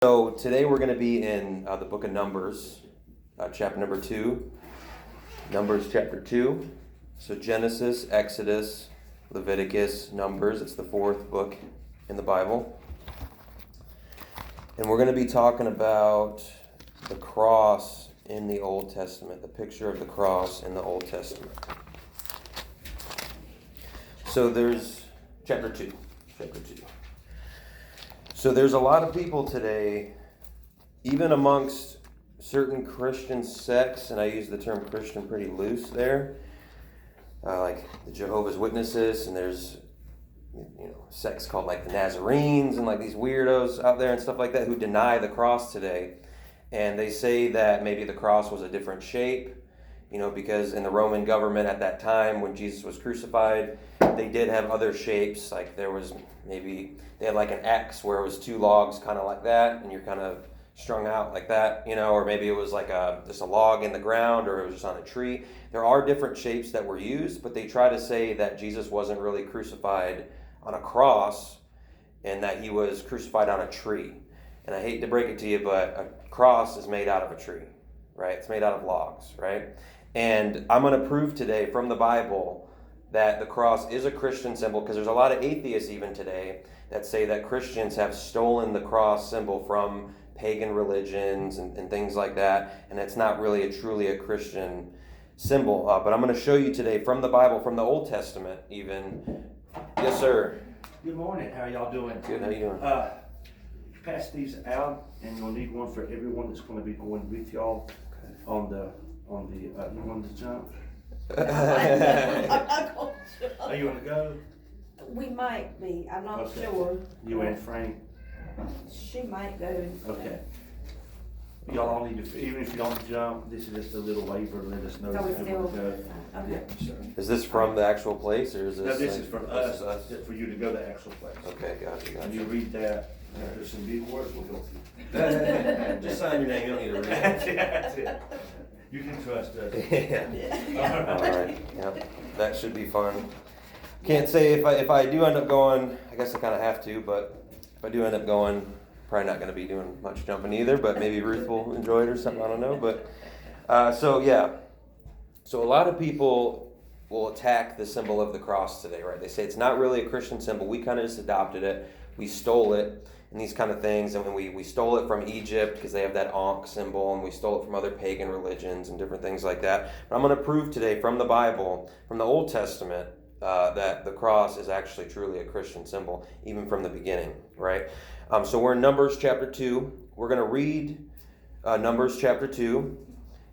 So today we're going to be in the book of Numbers, chapter number 2. Numbers chapter 2. So Genesis, Exodus, Leviticus, Numbers. It's the fourth book in the Bible. And we're going to be talking about the cross in the Old Testament, the picture of the cross in the Old Testament. So there's chapter 2. So there's a lot of people today, even amongst certain Christian sects, and I use the term Christian pretty loose there, like the Jehovah's Witnesses, and there's sects called like the Nazarenes and like these weirdos out there and stuff like that who deny the cross today. And they say that maybe the cross was a different shape, because in the Roman government at that time when Jesus was crucified, they did have other shapes. Like there was maybe they had like an X where it was two logs kind of like that, and you're kind of strung out like that, or maybe it was like just a log in the ground, or it was just on a tree. There are different shapes that were used, but they try to say that Jesus wasn't really crucified on a cross and that he was crucified on a tree. And I hate to break it to you, but a cross is made out of a tree, right? It's made out of logs, right? And I'm going to prove today from the Bible that the cross is a Christian symbol, because there's a lot of atheists even today that say that Christians have stolen the cross symbol from pagan religions and things like that, and it's not really truly a Christian symbol. But I'm going to show you today from the Bible, from the Old Testament even. Yes, sir. Good morning. How y'all doing? Good. How you doing? Pass these out, and you'll need one for everyone that's going to be going with y'all on the. You want to jump? I'm not going to. Are you going to go? We might be. I'm not Okay. sure. You and Frank. She might go. Okay. Y'all all need to, even if you don't jump, this is just a little waiver to let us know So we if you want to go. Okay. Yeah, sure. Is this from the actual place, or is this? No, this is from This is us, for you to go to the actual place. Okay, gotcha. When you read that, there's some big words we'll go through. Just sign your name. You don't need to read it. That's it. You can trust us. Yeah. All right. Yep. That should be fun. Can't say if I do end up going. I guess I kind of have to, but if I do end up going, probably not going to be doing much jumping either. But maybe Ruth will enjoy it or something. I don't know. But so a lot of people will attack the symbol of the cross today, right? They say it's not really a Christian symbol. We kind of just adopted it. We stole it. And these kind of things, and we stole it from Egypt because they have that Ankh symbol, and we stole it from other pagan religions and different things like that. But I'm going to prove today from the Bible, from the Old Testament, that the cross is actually truly a Christian symbol, even from the beginning, right? So we're in Numbers chapter 2. We're going to read Numbers chapter 2,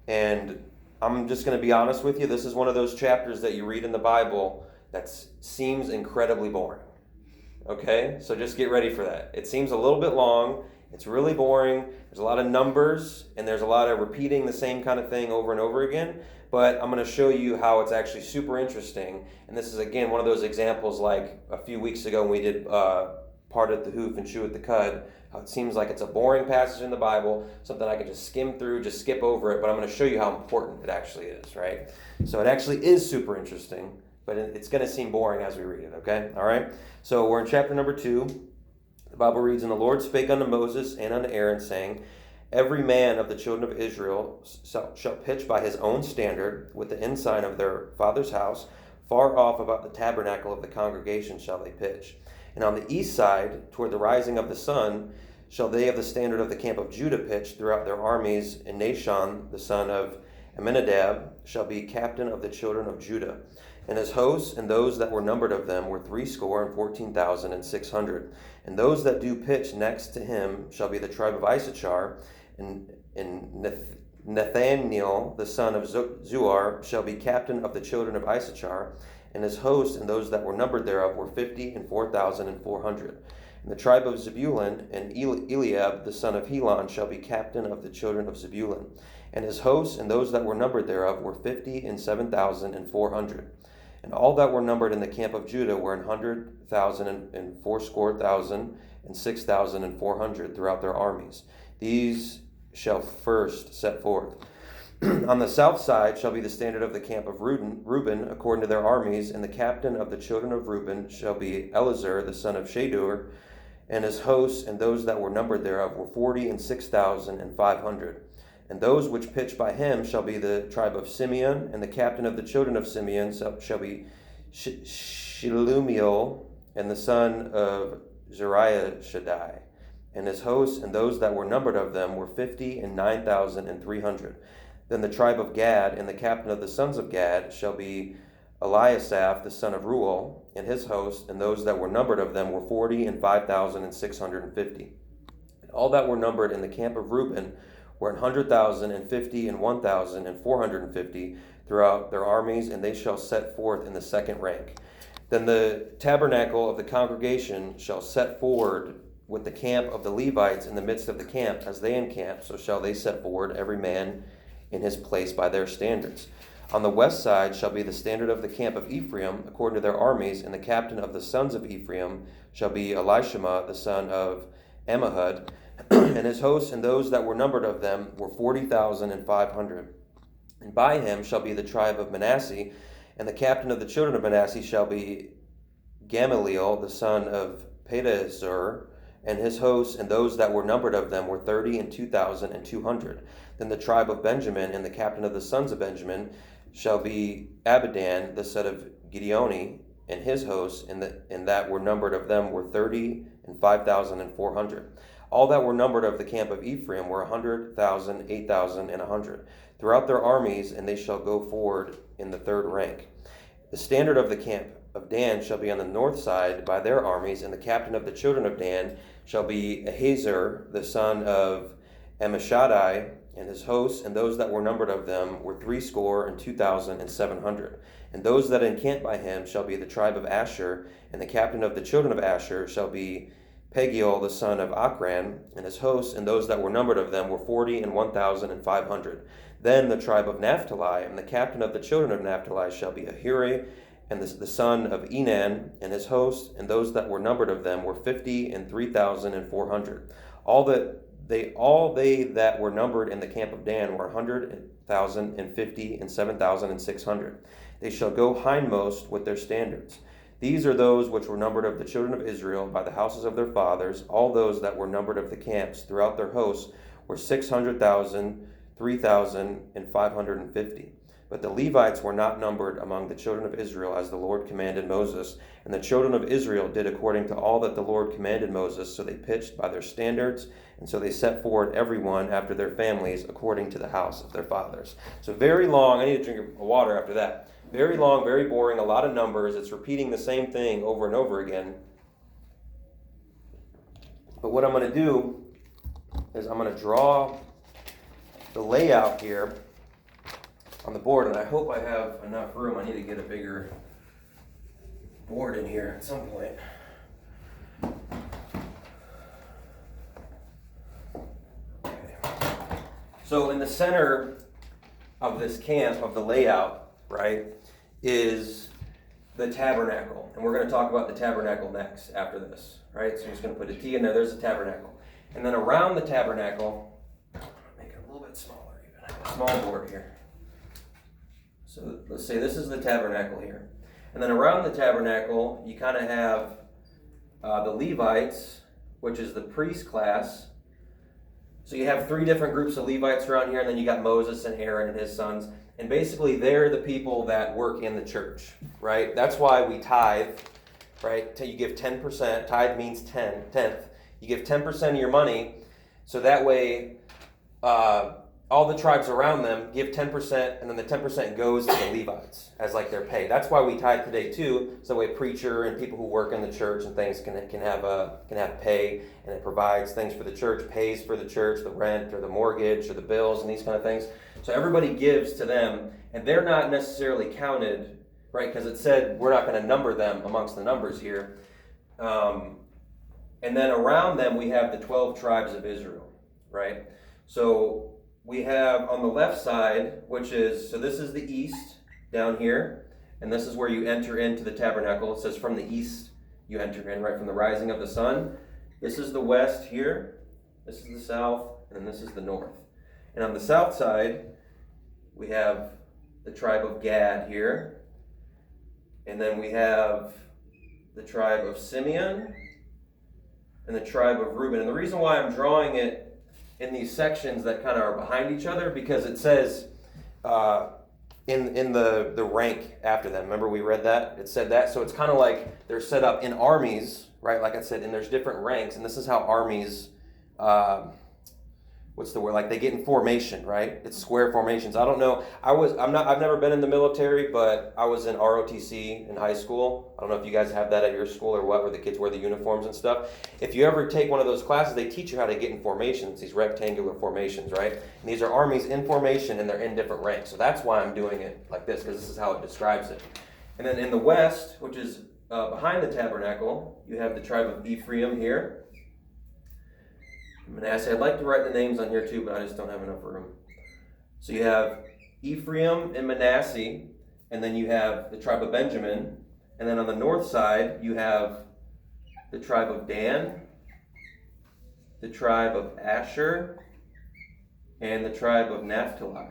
and I'm just going to be honest with you. This is one of those chapters that you read in the Bible that seems incredibly boring. Okay, so just get ready for that. It seems a little bit long. It's really boring. There's a lot of numbers, and there's a lot of repeating the same kind of thing over and over again. But I'm going to show you how it's actually super interesting. And this is, again, one of those examples like a few weeks ago when we did part at the hoof and chew at the cud. How it seems like it's a boring passage in the Bible, something I can just skim through, just skip over it. But I'm going to show you how important it actually is, right? So it actually is super interesting. But it's going to seem boring as we read it, okay? All right? So we're in chapter number 2. The Bible reads, "And the Lord spake unto Moses and unto Aaron, saying, Every man of the children of Israel shall pitch by his own standard with the ensign of their father's house. Far off about the tabernacle of the congregation shall they pitch. And on the east side, toward the rising of the sun, shall they of the standard of the camp of Judah pitch throughout their armies. And Nahshon, the son of Amminadab, shall be captain of the children of Judah. And his hosts and those that were numbered of them were threescore and 14,600. And those that do pitch next to him shall be the tribe of Issachar. And Nathaniel, the son of Zuar, shall be captain of the children of Issachar. And his hosts and those that were numbered thereof were 54,400. And the tribe of Zebulun and Eliab, the son of Helon, shall be captain of the children of Zebulun. And his hosts and those that were numbered thereof were 57,400. And all that were numbered in the camp of Judah were 100,000 and fourscore thousand and 6,400 throughout their armies. These shall first set forth. On the south side shall be the standard of the camp of Reuben, according to their armies, and the captain of the children of Reuben shall be Elazar, the son of Shadur, and his hosts, and those that were numbered thereof were 46,500. And those which pitched by him shall be the tribe of Simeon, and the captain of the children of Simeon shall be Shelumiel, and the son of Zuriah, and his hosts, and those that were numbered of them were 59,300. Then the tribe of Gad, and the captain of the sons of Gad shall be Eliasaph, the son of Ruel, and his host, and those that were numbered of them were 45,650. And all that were numbered in the camp of Reuben were 100,000 and 50 and 1,000 and 450 throughout their armies, and they shall set forth in the second rank. Then the tabernacle of the congregation shall set forward with the camp of the Levites in the midst of the camp, as they encamp, so shall they set forward every man in his place by their standards. On the west side shall be the standard of the camp of Ephraim, according to their armies, and the captain of the sons of Ephraim shall be Elishama, the son of Ammihud, and his hosts, and those that were numbered of them were 40,500. And by him shall be the tribe of Manasseh, and the captain of the children of Manasseh shall be Gamaliel, the son of Pedahzur, and his hosts, and those that were numbered of them were 32,200. Then the tribe of Benjamin, and the captain of the sons of Benjamin shall be Abidan, the son of Gideoni, and his hosts, and that were numbered of them were 35,400. All that were numbered of the camp of Ephraim were 100,000, 8,000, and 100, throughout their armies, and they shall go forward in the third rank. The standard of the camp of Dan shall be on the north side by their armies, and the captain of the children of Dan shall be Ahiezer, the son of Ammishaddai, and his hosts, and those that were numbered of them were 62,700. And those that encamp by him shall be the tribe of Asher, and the captain of the children of Asher shall be Pagiel, the son of Achran, and his hosts, and those that were numbered of them were 41,500. Then the tribe of Naphtali, and the captain of the children of Naphtali shall be Ahira, and the son of Enan, and his hosts, and those that were numbered of them were 53,400. All they that were numbered in the camp of Dan were 100,050 and 7,600. They shall go hindmost with their standards. These are those which were numbered of the children of Israel by the houses of their fathers. All those that were numbered of the camps throughout their hosts were 600,000, 3,550. But the Levites were not numbered among the children of Israel, as the Lord commanded Moses. And the children of Israel did according to all that the Lord commanded Moses. So they pitched by their standards, and so they set forward every one after their families, according to the house of their fathers. So very long. I need to drink water after that. Very long, very boring, a lot of numbers. It's repeating the same thing over and over again. But what I'm going to do is I'm going to draw the layout here on the board, and I hope I have enough room. I need to get a bigger board in here at some point. Okay. So in the center of this camp, of the layout, right, is the tabernacle. And we're going to talk about the tabernacle next after this, right? So I'm just going to put a T in there. There's the tabernacle. And then around the tabernacle, make it a little bit smaller even. Small board here. So let's say this is the tabernacle here. And then around the tabernacle, you kind of have the Levites, which is the priest class. So you have three different groups of Levites around here, and then you got Moses and Aaron and his sons. And basically, they're the people that work in the church, right? That's why we tithe, right? You give 10%. Tithe means tenth. You give 10% of your money, so that way all the tribes around them give 10%, and then the 10% goes to the Levites as like their pay. That's why we tithe today too, so that way a preacher and people who work in the church and things can have pay, and it provides things for the church, pays for the church, the rent or the mortgage or the bills and these kind of things. So everybody gives to them, and they're not necessarily counted, right? Because it said we're not going to number them amongst the numbers here. And then around them we have the 12 tribes of Israel, right? So we have on the left side, which is, so this is the east down here, and this is where you enter into the tabernacle. It says from the east you enter in, right, from the rising of the sun. This is the west here, this is the south, and this is the north. And on the south side, we have the tribe of Gad here, and then we have the tribe of Simeon, and the tribe of Reuben. And the reason why I'm drawing it in these sections that kind of are behind each other, because it says in the rank after them. Remember we read that? It said that. So it's kind of like they're set up in armies, right? Like I said, and there's different ranks, and this is how armies, what's the word? Like they get in formation, right? It's square formations. I don't know. I've never been in the military, but I was in ROTC in high school. I don't know if you guys have that at your school or what, where the kids wear the uniforms and stuff. If you ever take one of those classes, they teach you how to get in formations, these rectangular formations, right? And these are armies in formation, and they're in different ranks. So that's why I'm doing it like this, because this is how it describes it. And then in the west, which is behind the tabernacle, you have the tribe of Ephraim here. Manasseh. I'd like to write the names on here too, but I just don't have enough room. So you have Ephraim and Manasseh, and then you have the tribe of Benjamin, and then on the north side you have the tribe of Dan, the tribe of Asher, and the tribe of Naphtali.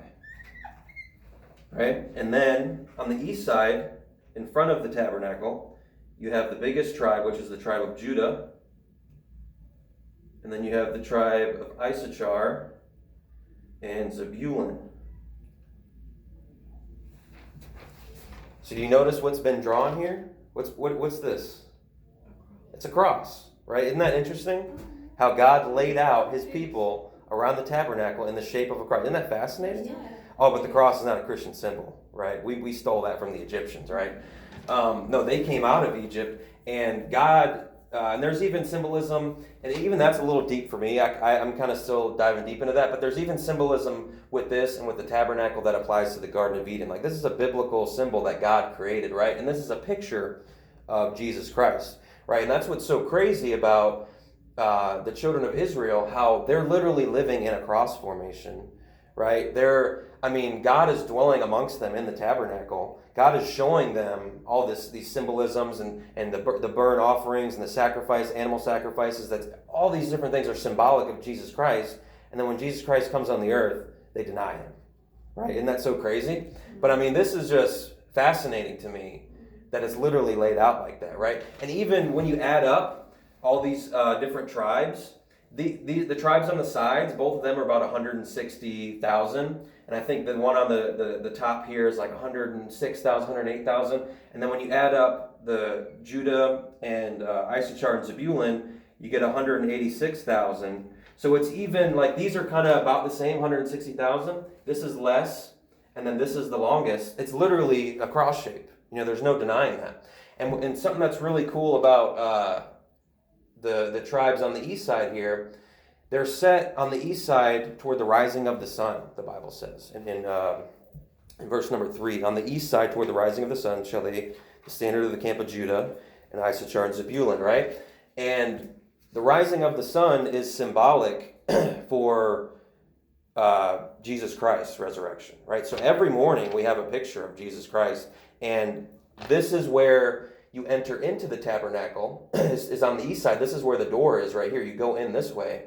Right? And then on the east side, in front of the tabernacle, you have the biggest tribe, which is the tribe of Judah. And then you have the tribe of Issachar and Zebulun. So you notice what's been drawn here? What's this? It's a cross, right? Isn't that interesting? How God laid out his people around the tabernacle in the shape of a cross. Isn't that fascinating? Yeah. Oh, but the cross is not a Christian symbol, right? We stole that from the Egyptians, right? No, they came out of Egypt, and God... and there's even symbolism, and even that's a little deep for me. I'm kind of still diving deep into that, but there's even symbolism with this and with the tabernacle that applies to the Garden of Eden. Like, this is a biblical symbol that God created, right? And this is a picture of Jesus Christ, right? And that's what's so crazy about the children of Israel, how they're literally living in a cross formation, right? God is dwelling amongst them in the tabernacle. God is showing them all these symbolisms and the burnt offerings and the sacrifice, animal sacrifices. That all these different things are symbolic of Jesus Christ. And then when Jesus Christ comes on the earth, they deny him, right? Isn't that so crazy? But this is just fascinating to me that it's literally laid out like that, right? And even when you add up all these different tribes, the tribes on the sides, both of them are about 160,000. And I think the one on the top here is like 106,000, 108,000. And then when you add up the Judah and Issachar and Zebulun, you get 186,000. So it's even like these are kind of about the same, 160,000. This is less, and then this is the longest. It's literally a cross shape. There's no denying that. And something that's really cool about the tribes on the east side here, they're set on the east side toward the rising of the sun, the Bible says. In verse number 3, on the east side toward the rising of the sun shall they, the standard of the camp of Judah, and Issachar and Zebulun, right? And the rising of the sun is symbolic for Jesus Christ's resurrection, right? So every morning we have a picture of Jesus Christ, and this is where you enter into the tabernacle, is on the east side. This is where the door is right here. You go in this way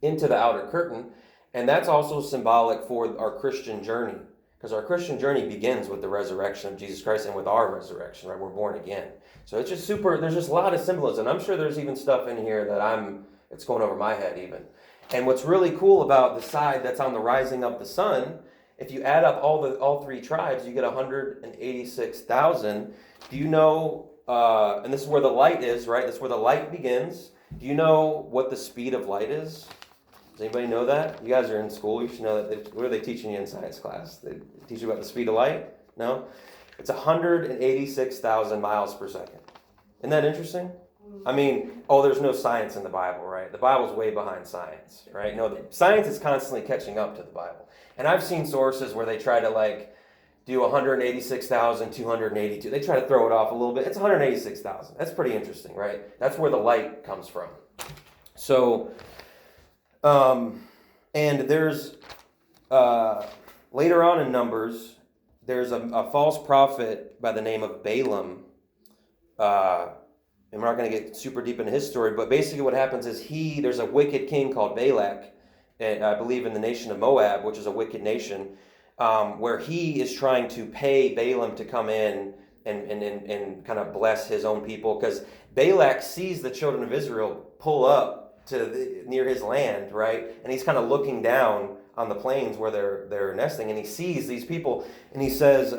into the outer curtain, and that's also symbolic for our Christian journey, because our Christian journey begins with the resurrection of Jesus Christ and with our resurrection, right? We're born again. So it's just there's just a lot of symbolism. I'm sure there's even stuff in here that it's going over my head even. And what's really cool about the side that's on the rising of the sun, if you add up all three tribes, you get 186,000. Do you know, and this is where the light is, right? This is where the light begins. Do you know what the speed of light is? Does anybody know that? You guys are in school. You should know that. What are they teaching you in science class? They teach you about the speed of light? No? It's 186,000 miles per second. Isn't that interesting? There's no science in the Bible, right? The Bible's way behind science, right? No, the science is constantly catching up to the Bible. And I've seen sources where they try to do 186,282. They try to throw it off a little bit. It's 186,000. That's pretty interesting, right? That's where the light comes from. So, and there's, later on in Numbers, there's a false prophet by the name of Balaam. And we're not going to get super deep into his story, but basically what happens is there's a wicked king called Balak, I believe in the nation of Moab, which is a wicked nation, where he is trying to pay Balaam to come in and kind of bless his own people, because Balak sees the children of Israel pull up to near his land, right? And he's kind of looking down on the plains where they're nesting, and he sees these people, and he says,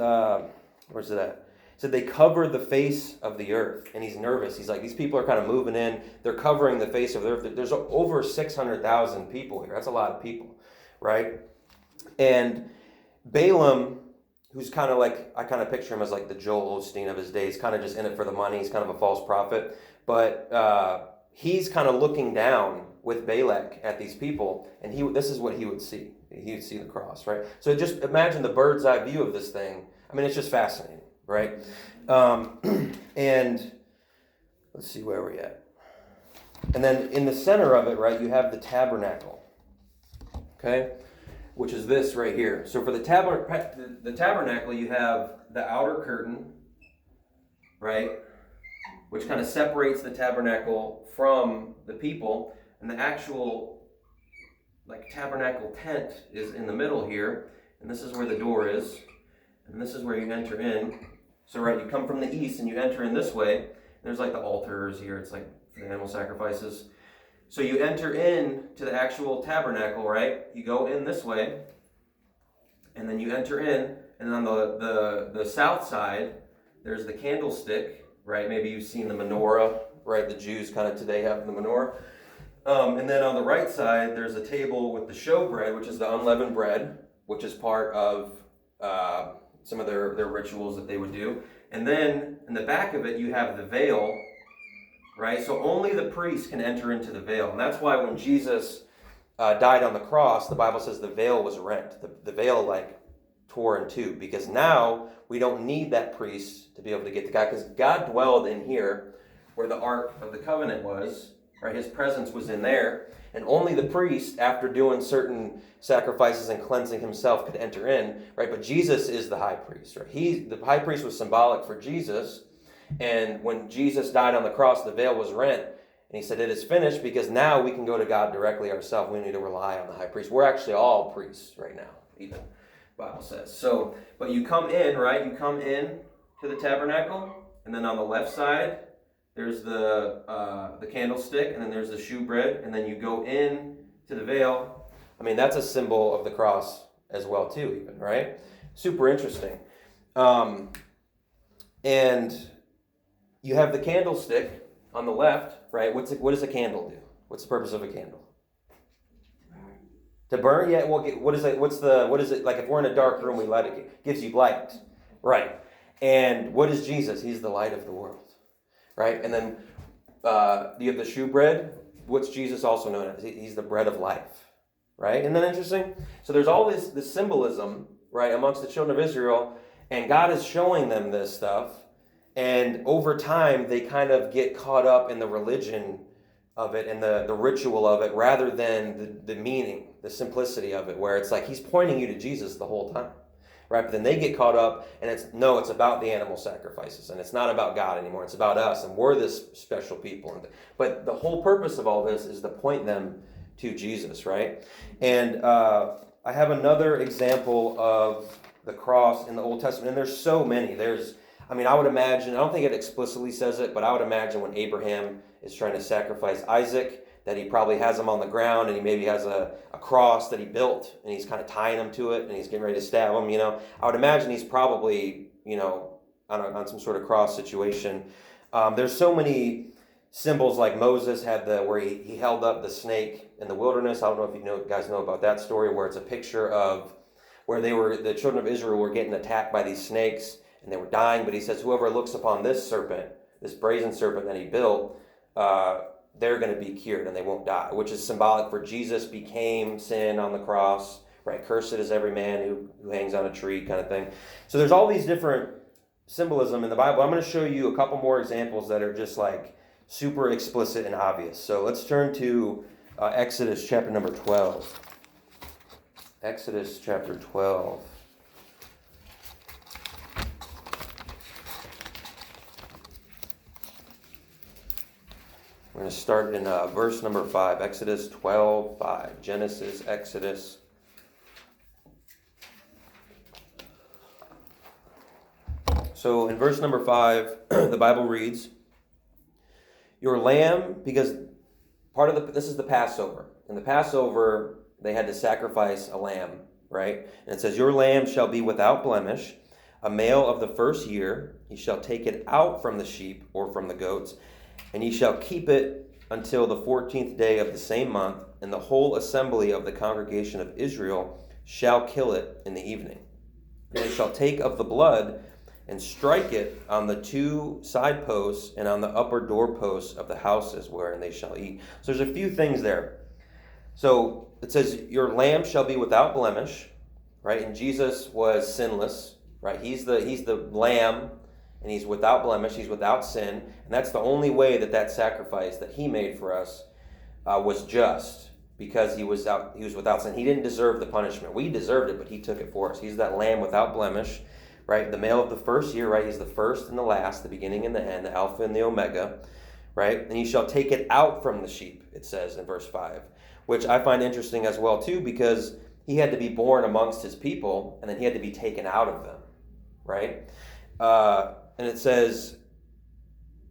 where's it at? He said, they cover the face of the earth, and he's nervous. He's like, these people are kind of moving in. They're covering the face of the earth. There's over 600,000 people here. That's a lot of people, right? And Balaam, who's kind of like, I kind of picture him as like the Joel Osteen of his day. He's kind of just in it for the money. He's kind of a false prophet. But he's kind of looking down with Balak at these people, and this is what he would see. He would see the cross, right? So just imagine the bird's eye view of this thing. I mean, it's just fascinating, right? And let's see where we're at. And then in the center of it, right, you have the tabernacle, okay, which is this right here. So for the tabernacle, you have the outer curtain, right, which kind of separates the tabernacle from the people, and the actual like tabernacle tent is in the middle here, and this is where the door is, and this is where you enter in. So right, you come from the east and you enter in this way. There's like the altars here. It's like for the animal sacrifices. So you enter in to the actual tabernacle, right? You go in this way, and then you enter in, and on the south side, there's the candlestick, right? Maybe you've seen the menorah, right? The Jews kind of today have the menorah. And then on the right side, there's a table with the showbread, which is the unleavened bread, which is part of some of their rituals that they would do. And then in the back of it, you have the veil, right? So only the priest can enter into the veil. And that's why when Jesus died on the cross, the Bible says the veil was rent. The veil like tore in two, because now we don't need that priest to be able to get to God, because God dwelled in here where the Ark of the Covenant was, right? His presence was in there, and only the priest, after doing certain sacrifices and cleansing himself, could enter in, right? But Jesus is the high priest, right? The high priest was symbolic for Jesus, and when Jesus died on the cross, the veil was rent, and he said, it is finished, because now we can go to God directly ourselves. We need to rely on the high priest. We're actually all priests right now, even, the Bible says. So, but you come in, right? You come in to the tabernacle, and then on the left side, there's the candlestick, and then there's the shewbread, and then you go in to the veil. I mean, that's a symbol of the cross as well, too, even, right? Super interesting. And you have the candlestick on the left, right? What does a candle do? What's the purpose of a candle? To burn? Yeah. Well, what is it? What is it like? If we're in a dark room, we light it. It gives you light, right? And what is Jesus? He's the light of the world, right? And then you have the shewbread. What's Jesus also known as? He's the bread of life, right? Isn't that interesting? So there's all this symbolism, right, amongst the children of Israel, and God is showing them this stuff. And over time, they kind of get caught up in the religion of it and the ritual of it, rather than the meaning, the simplicity of it, where it's like he's pointing you to Jesus the whole time, right? But then they get caught up, and it's about the animal sacrifices, and it's not about God anymore. It's about us, and we're this special people. But the whole purpose of all this is to point them to Jesus, right? And I have another example of the cross in the Old Testament, and there's so many. I would imagine, I don't think it explicitly says it, but I would imagine when Abraham is trying to sacrifice Isaac, that he probably has him on the ground, and he maybe has a cross that he built, and he's kind of tying him to it, and he's getting ready to stab him, I would imagine he's probably, on some sort of cross situation. There's so many symbols, like Moses had where he held up the snake in the wilderness. I don't know if you guys know about that story, where it's a picture of where the children of Israel were getting attacked by these snakes, and they were dying, but he says, whoever looks upon this serpent, this brazen serpent that he built, they're going to be cured and they won't die, which is symbolic for Jesus became sin on the cross, right? Cursed is every man who hangs on a tree, kind of thing. So there's all these different symbolism in the Bible. I'm going to show you a couple more examples that are just like super explicit and obvious. So let's turn to Exodus chapter number 12. Exodus chapter 12. We're going to start in verse number 5, Exodus 12:5. Genesis, Exodus. So in verse number 5, the Bible reads, your lamb, because this is the Passover. In the Passover, they had to sacrifice a lamb, right? And it says, your lamb shall be without blemish, a male of the first year. Ye shall take it out from the sheep or from the goats, and ye shall keep it until the 14th day of the same month, and the whole assembly of the congregation of Israel shall kill it in the evening. And they shall take of the blood and strike it on the 2 side posts and on the upper doorposts of the houses wherein they shall eat. So there's a few things there. So it says, your lamb shall be without blemish, right? And Jesus was sinless, right? He's the lamb, and he's without blemish, he's without sin. And that's the only way that sacrifice that he made for us was just, because he was without sin. He didn't deserve the punishment. We deserved it, but he took it for us. He's that lamb without blemish, right? The male of the first year, right? He's the first and the last, the beginning and the end, the Alpha and the Omega, right? And he shall take it out from the sheep, it says in verse 5, which I find interesting as well too, because he had to be born amongst his people, and then he had to be taken out of them, right? And it says,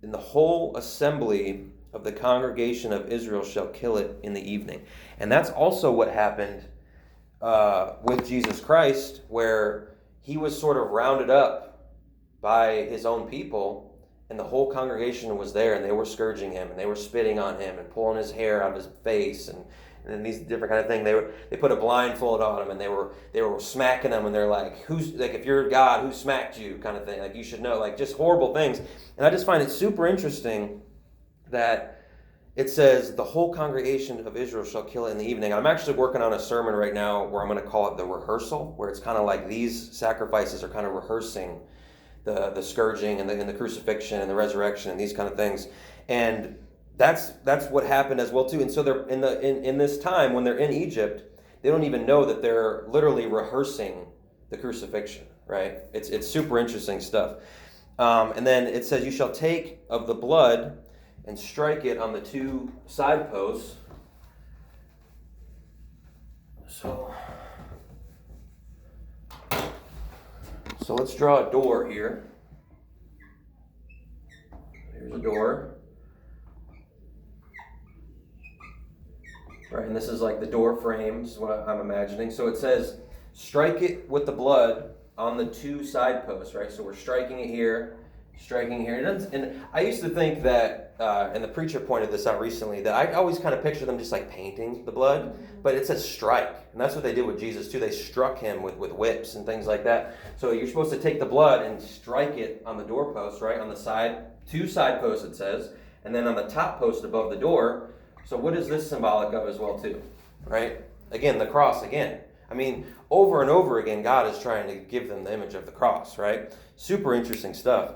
in the whole assembly of the congregation of Israel shall kill it in the evening. And that's also what happened with Jesus Christ, where he was sort of rounded up by his own people, and the whole congregation was there, and they were scourging him, and they were spitting on him, and pulling his hair out of his face, and these different kind of thing. They put a blindfold on him, and they were smacking him, and they're like, who's, like, if you're God, who smacked you, kind of thing. Like, you should know, like, just horrible things. And I just find it super interesting that it says the whole congregation of Israel shall kill it in the evening. I'm actually working on a sermon right now where I'm going to call it the rehearsal, where it's kind of like these sacrifices are kind of rehearsing the scourging and the crucifixion and the resurrection and these kind of things. And that's what happened as well too. And so they're in this time when they're in Egypt, they don't even know that they're literally rehearsing the crucifixion, right? It's super interesting stuff. And then it says, you shall take of the blood and strike it on the 2 side posts. So let's draw a door here. Here's a door. Right, and this is like the door frames, is what I'm imagining. So it says, strike it with the blood on the 2 side posts, right? So we're striking it here, striking here. And I used to think that, and the preacher pointed this out recently, that I always kind of picture them just like painting the blood, but it says strike. And that's what they did with Jesus too. They struck him with whips and things like that. So you're supposed to take the blood and strike it on the doorpost, right? On the side, 2 side posts it says, and then on the top post above the door. So what is this symbolic of as well too, right? Again, the cross again. I mean, over and over again, God is trying to give them the image of the cross, right? Super interesting stuff.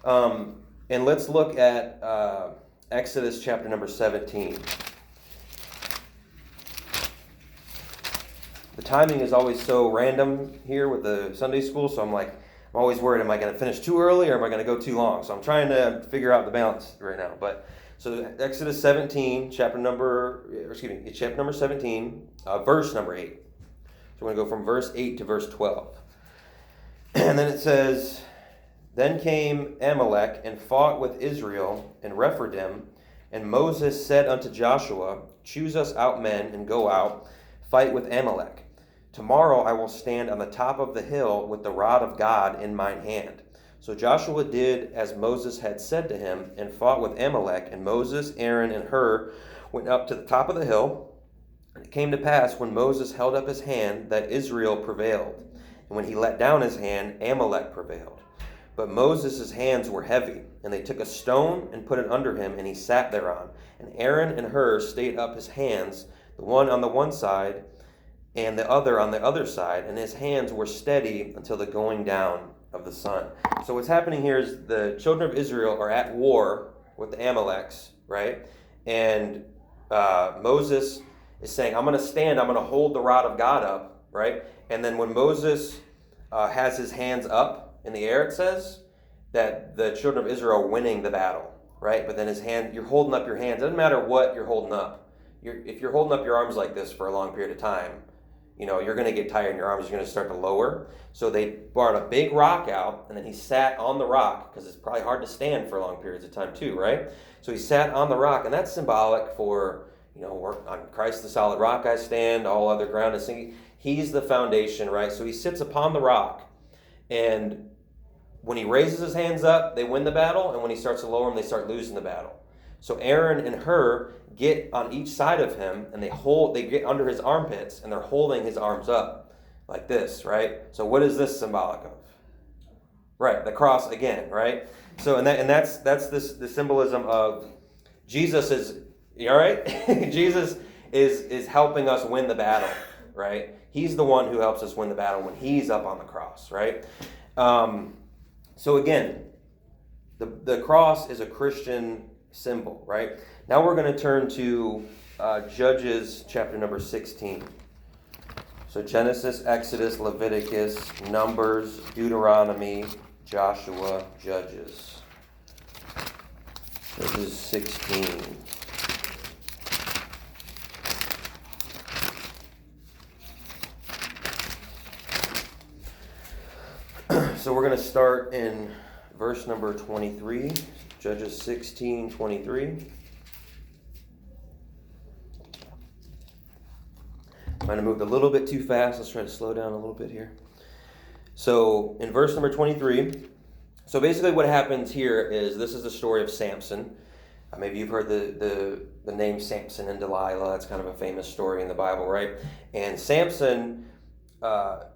And let's look at Exodus chapter number 17. The timing is always so random here with the Sunday school, so I'm always worried, am I going to finish too early or am I going to go too long? So I'm trying to figure out the balance right now. But so Exodus 17, chapter number 17, verse number 8. So we're going to go from verse 8 to verse 12. And then it says, then came Amalek and fought with Israel in Rephidim, and Moses said unto Joshua, choose us out men and go out, fight with Amalek. Tomorrow I will stand on the top of the hill with the rod of God in mine hand. So Joshua did as Moses had said to him, and fought with Amalek, and Moses, Aaron, and Hur went up to the top of the hill. And it came to pass, when Moses held up his hand, that Israel prevailed. And when he let down his hand, Amalek prevailed. But Moses' hands were heavy, and they took a stone and put it under him, and he sat thereon. And Aaron and Hur stayed up his hands, the one on the one side, and the other on the other side, and his hands were steady until the going down of the sun. So what's happening here is the children of Israel are at war with the Amaleks, right? And Moses is saying, I'm going to stand, I'm going to hold the rod of God up, right? And then when Moses has his hands up in the air, it says that the children of Israel are winning the battle, right? But then his hand, you're holding up your hands. It doesn't matter what you're holding up. If you're holding up your arms like this for a long period of time, you're going to get tired and your arms are going to start to lower. So they brought a big rock out, and then he sat on the rock, because it's probably hard to stand for long periods of time too, right? So he sat on the rock, and that's symbolic for, on Christ the solid rock I stand, all other ground is sinking. He's the foundation, right? So he sits upon the rock, and when he raises his hands up, they win the battle, and when he starts to lower them, they start losing the battle. So Aaron and Hur get on each side of him, and they get under his armpits, and they're holding his arms up like this, right? So what is this symbolic of? Right, the cross again, right? So that's the symbolism of Jesus is, you all right? Jesus is helping us win the battle, right? He's the one who helps us win the battle when he's up on the cross, right? So again, the cross is a Christian symbol, right? Now we're going to turn to Judges chapter number 16. So Genesis, Exodus, Leviticus, Numbers, Deuteronomy, Joshua, Judges. Judges 16. So we're going to start in verse number 23, Judges 16:23. Might have moved a little bit too fast. Let's try to slow down a little bit here. So in verse number 23, so basically what happens here is this is the story of Samson. Maybe you've heard the name Samson and Delilah. That's kind of a famous story in the Bible, right? And Samson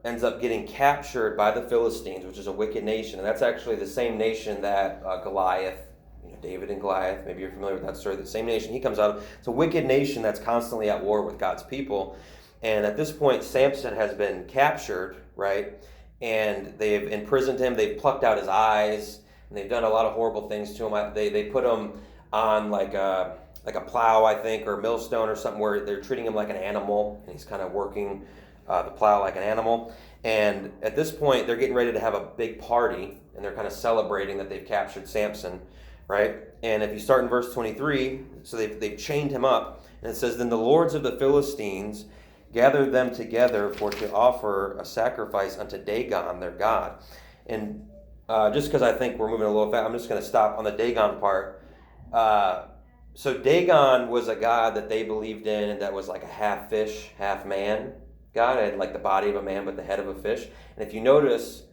ends up getting captured by the Philistines, which is a wicked nation. And that's actually the same nation that Goliath, David and Goliath, maybe you're familiar with that story, the same nation he comes out of. It's a wicked nation that's constantly at war with God's people. And at this point, Samson has been captured, right? And they've imprisoned him. They've plucked out his eyes, and they've done a lot of horrible things to him. They put him on like a plow, I think, or a millstone or something, where they're treating him like an animal, and he's kind of working the plow like an animal. And at this point, they're getting ready to have a big party, and they're kind of celebrating that they've captured Samson, right? And if you start in verse 23, so they've chained him up, and it says, "Then the lords of the Philistines gathered them together for to offer a sacrifice unto Dagon, their god." And just because I think we're moving a little fast, I'm just going to stop on the Dagon part. So Dagon was a god that they believed in that was like a half fish, half man god. It had like the body of a man but the head of a fish. And if you notice,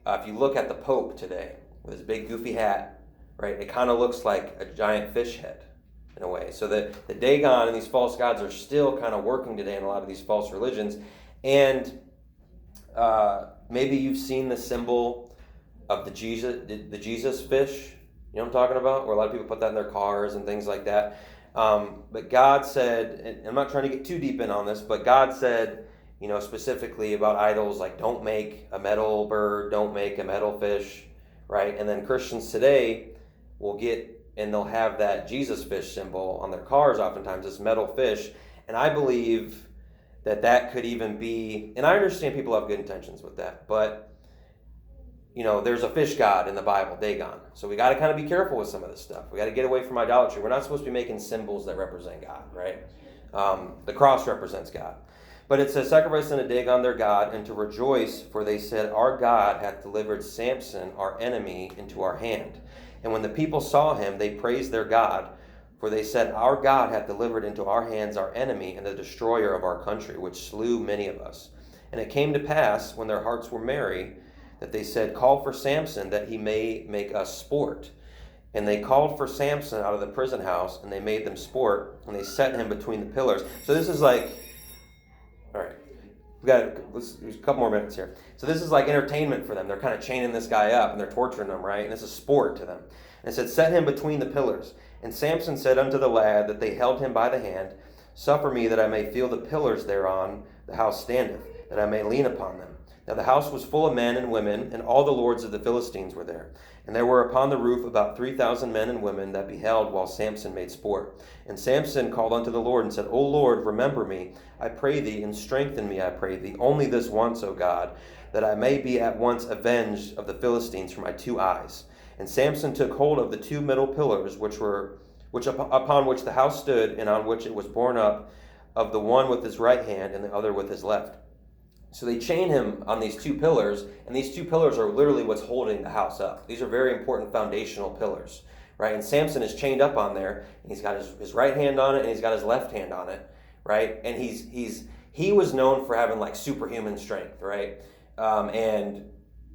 if you look at the Pope today with his big goofy hat, right, it kind of looks like a giant fish head in a way. So the Dagon and these false gods are still kind of working today in a lot of these false religions. And maybe you've seen the symbol of the Jesus fish. You know what I'm talking about? Where a lot of people put that in their cars and things like that. But God said, and I'm not trying to get too deep in on this, but God said, specifically about idols, like don't make a metal bird, don't make a metal fish, right? And then Christians today will and they'll have that Jesus fish symbol on their cars oftentimes, this metal fish. And I believe that could even be, and I understand people have good intentions with that, but there's a fish god in the Bible, Dagon. So we got to kind of be careful with some of this stuff. We got to get away from idolatry. We're not supposed to be making symbols that represent God, right? The cross represents God. But it says, "Sacrifice unto Dagon their god, and to rejoice, for they said, Our God hath delivered Samson, our enemy, into our hand. And when the people saw him, they praised their God, for they said, Our God hath delivered into our hands our enemy, and the destroyer of our country, which slew many of us. And it came to pass, when their hearts were merry, that they said, Call for Samson, that he may make us sport. And they called for Samson out of the prison house, and they made them sport, and they set him between the pillars." So this is like, all right, there's a couple more minutes here. So this is like entertainment for them. They're kind of chaining this guy up, and they're torturing him, right? And this is sport to them. And it said, "Set him between the pillars. And Samson said unto the lad that they held him by the hand, Suffer me that I may feel the pillars thereon the house standeth, that I may lean upon them. Now the house was full of men and women, and all the lords of the Philistines were there. And there were upon the roof about 3,000 men and women that beheld while Samson made sport. And Samson called unto the Lord and said, O Lord, remember me, I pray thee, and strengthen me, I pray thee, only this once, O God, that I may be at once avenged of the Philistines for my 2 eyes. And Samson took hold of the 2 middle pillars, upon which the house stood, and on which it was borne up, of the one with his right hand, and the other with his left. So they chain him on these two pillars, and these two pillars are literally what's holding the house up. These are very important foundational pillars, right? And Samson is chained up on there, and he's got his right hand on it, and he's got his left hand on it, right? And he was known for having like superhuman strength, right? And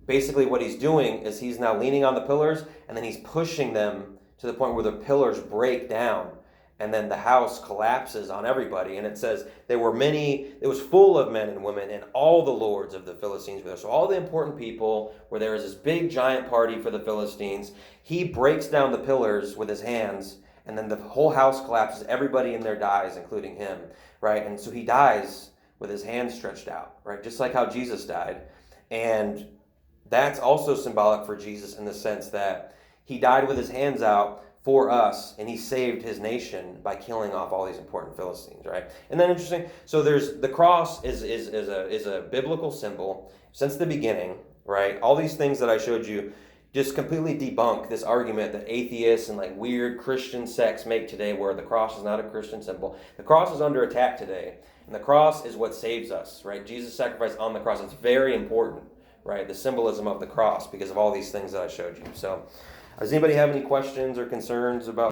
basically what he's doing is he's now leaning on the pillars, and then he's pushing them to the point where the pillars break down, and then the house collapses on everybody. And it says it was full of men and women, and all the lords of the Philistines were there. So all the important people were there. Was this big giant party for the Philistines. He breaks down the pillars with his hands, and then the whole house collapses. Everybody in there dies, including him, right? And so he dies with his hands stretched out, right? Just like how Jesus died. And that's also symbolic for Jesus in the sense that he died with his hands out for us, and he saved his nation by killing off all these important Philistines, right? And then interesting, so the cross is a biblical symbol since the beginning, right? All these things that I showed you just completely debunk this argument that atheists and like weird Christian sects make today where the cross is not a Christian symbol. The cross is under attack today, and the cross is what saves us, right? Jesus' sacrifice on the cross, it's very important, right? The symbolism of the cross because of all these things that I showed you. So does anybody have any questions or concerns about